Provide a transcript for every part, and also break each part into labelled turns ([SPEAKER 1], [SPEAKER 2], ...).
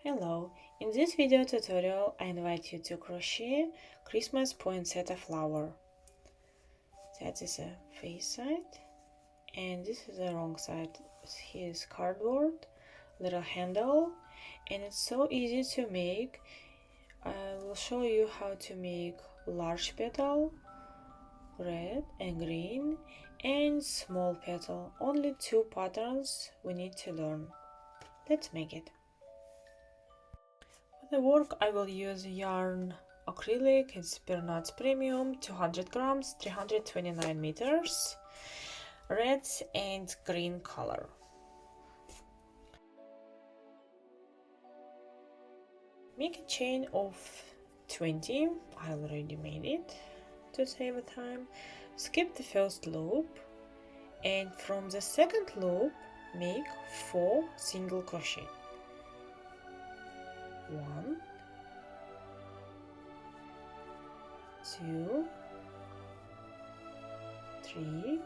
[SPEAKER 1] Hello, in this video tutorial I invite you to crochet Christmas poinsettia flower. That is a face side and this is the wrong side. Here is cardboard, little handle, and it's so easy to make. I will show you how to make large petal, red and green, and small petal. Only two patterns we need to learn. Let's make it. For the work I will use yarn acrylic, it's Bernard's Premium, 200 grams, 329 meters, red and green color. Make a chain of 20, I already made it to save time. Skip the first loop and from the second loop make 4 single crochet. 1, 2, 3,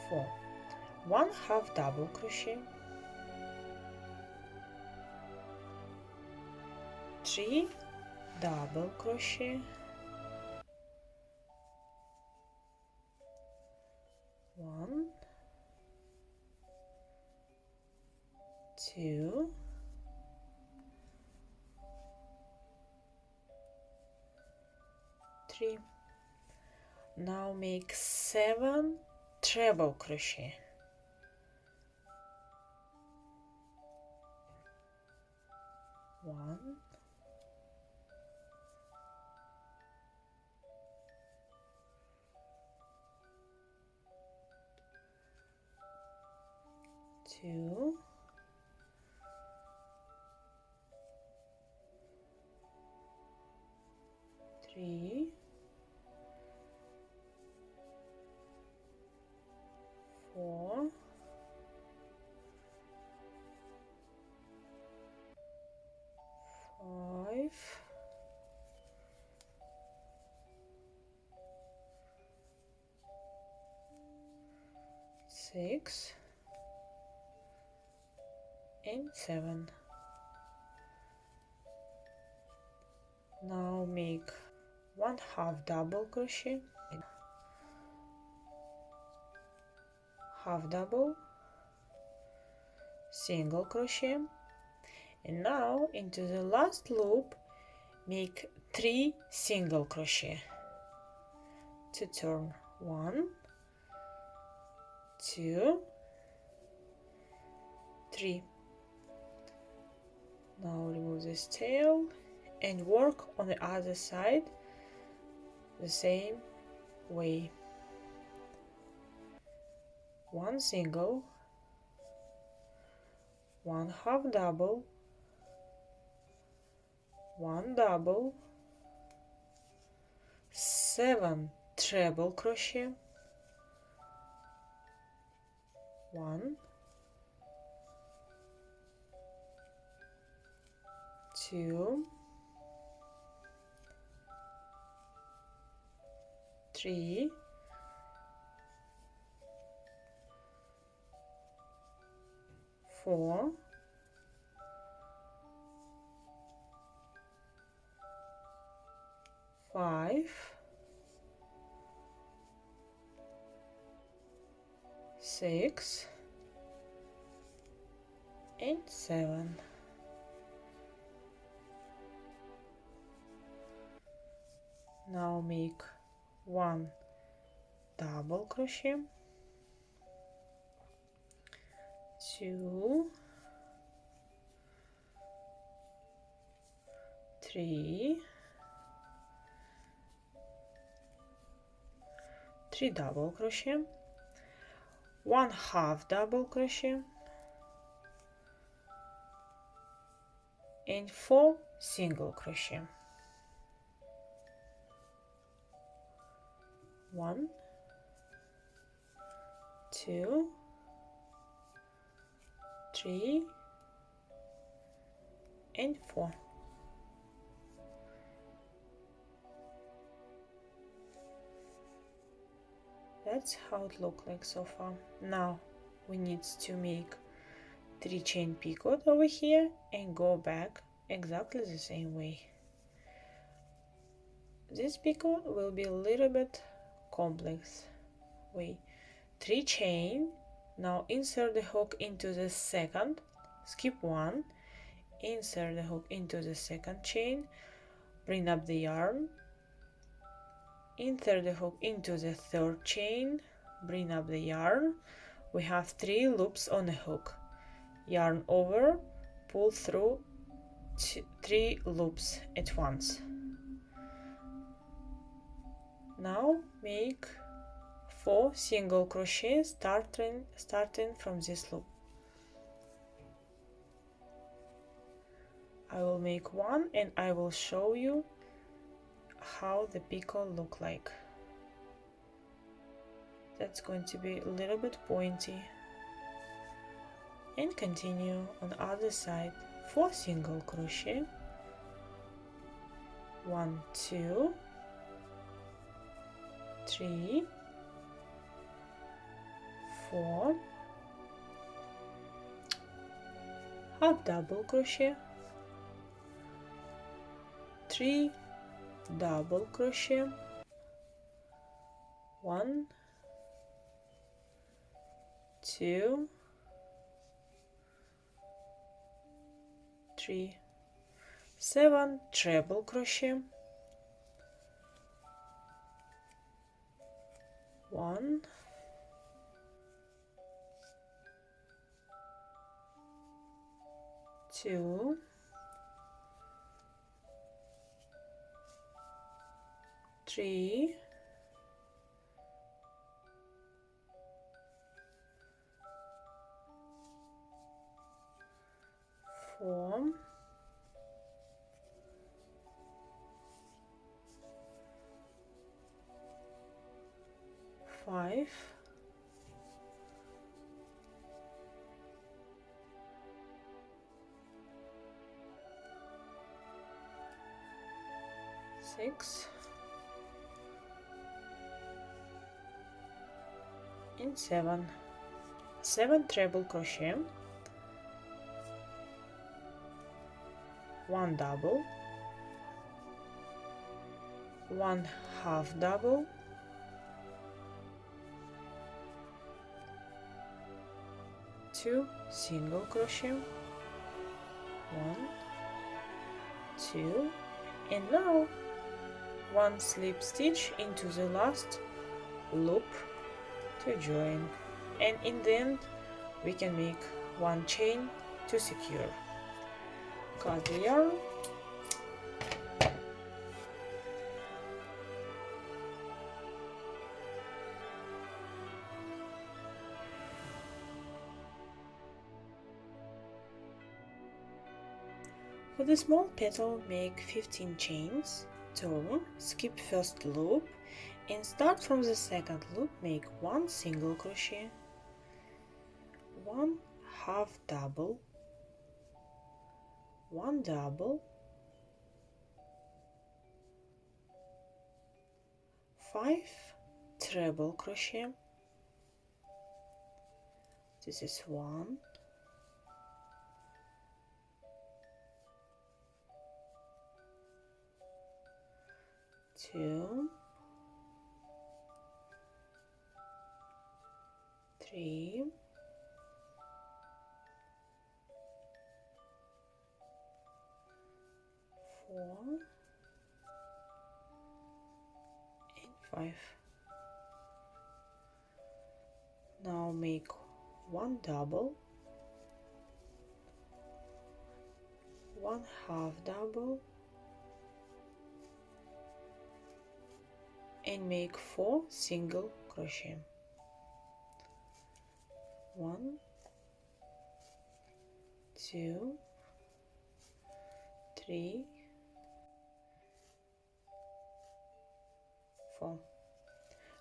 [SPEAKER 1] 4. 1 half double crochet, 3 double crochet, 1, 2, 3. Now make 7 treble crochet. 1, 2, 3, 4, 5, 6 and 7. Now make 1 half double crochet, half double, single crochet, and now into the last loop make 3 single crochet to turn. 1, 2, 3. Now remove this tail and work on the other side the same way. 1 single, 1 half double, 1 double, 7 treble crochet, 1, 2, 3, 4, 5, 6 and 7. Now make 1 double crochet, 2, 3, 3 double crochet, 1 half double crochet, and 4 single crochet. 1, 2, 3 and 4. That's how it looks like so far. Now we need to make 3 chain picot over here and go back exactly the same way. This picot will be a little bit complex way. 3 chain. Now insert the hook into the second, skip 1, insert the hook into the second chain, bring up the yarn, insert the hook into the third chain, bring up the yarn. We have 3 loops on the hook. Yarn over, pull through 3 loops at once. Now make 4 single crochet starting from this loop. I will make one and I will show you how the picot look like. That's going to be a little bit pointy. And continue on the other side. 4 single crochet, 1, 2, 3, 4, half double crochet, 3 double crochet, 1, 2, 3, 7 treble crochet, 1, 2, 3, 4, 5, 6 and 7 treble crochet, 1 double, 1 half double, 2 single crochet, 1, 2, and now 1 slip stitch into the last loop to join, and in the end we can make 1 chain to secure. Cut the yarn, for the small petal make 15 chains, turn, skip first loop and start from the second loop. Make 1 single crochet, 1 half double, 1 double, 5 treble crochet, this is 1, 2, 3, 4 and 5. Now make 1 double, 1 half double, and make 4 single crochet, 1, 2, 3, 4.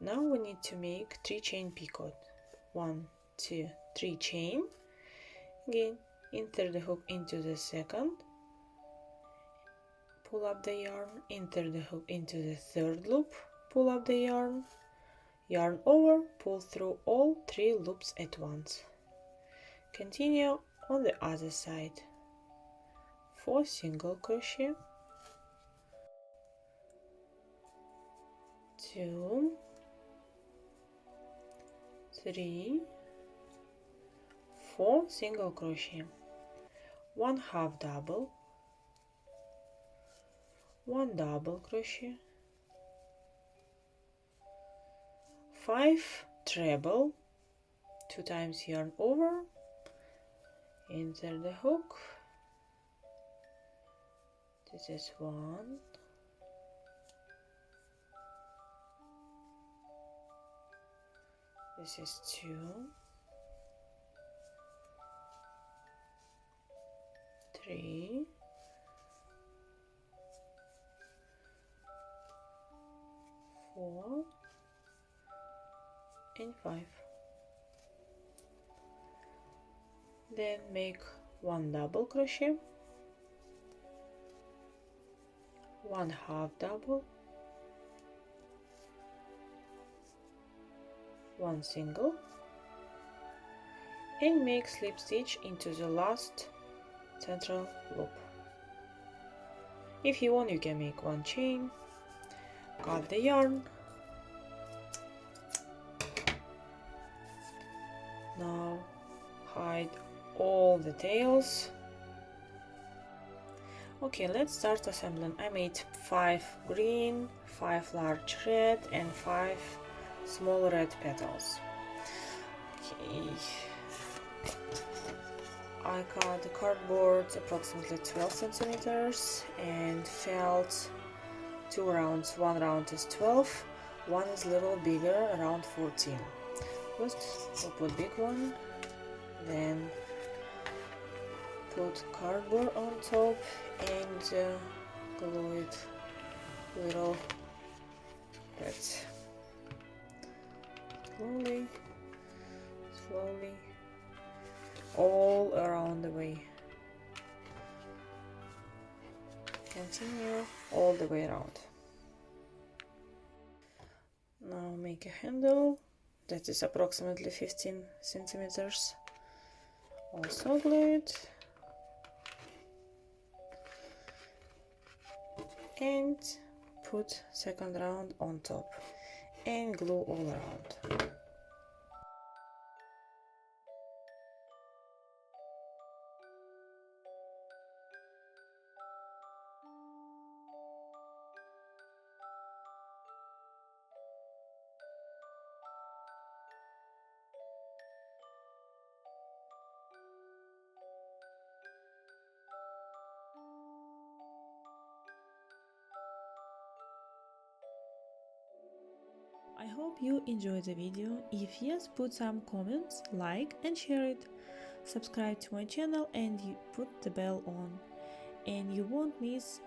[SPEAKER 1] Now we need to make 3 chain picot, 1, 2, 3 chain. Again, insert the hook into the second, pull up the yarn, insert the hook into the third loop, pull up the yarn, yarn over, pull through all 3 loops at once. Continue On the other side, 4 single crochet, 2, 3, 4 single crochet, 1 half double, 1 double crochet, 5 treble, 2 times yarn over, insert the hook. This is 1, this is 2, 3, 4, and 5. Then make 1 double crochet, 1 half double, 1 single, and make slip stitch into the last central loop. If you want, you can make 1 chain, cut the yarn. Now hide all the tails. Okay, let's start assembling. I made 5 green, 5 large red, and 5 small red petals. Okay, I cut the cardboard approximately 12 centimeters and felt 2 rounds. One round is 12, one is a little bigger, around 14. First we'll put big one, then put cardboard on top and glue it little bits. Slowly, slowly, all around the way. Continue all the way around. Now make a handle that is approximately 15 centimeters. Also glue it and put second round on top and glue all around. I hope you enjoyed the video. If yes, put some comments, like and share it. Subscribe to my channel and you put the bell on. And you won't miss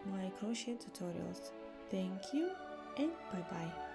[SPEAKER 1] my crochet tutorials. Thank you and bye bye.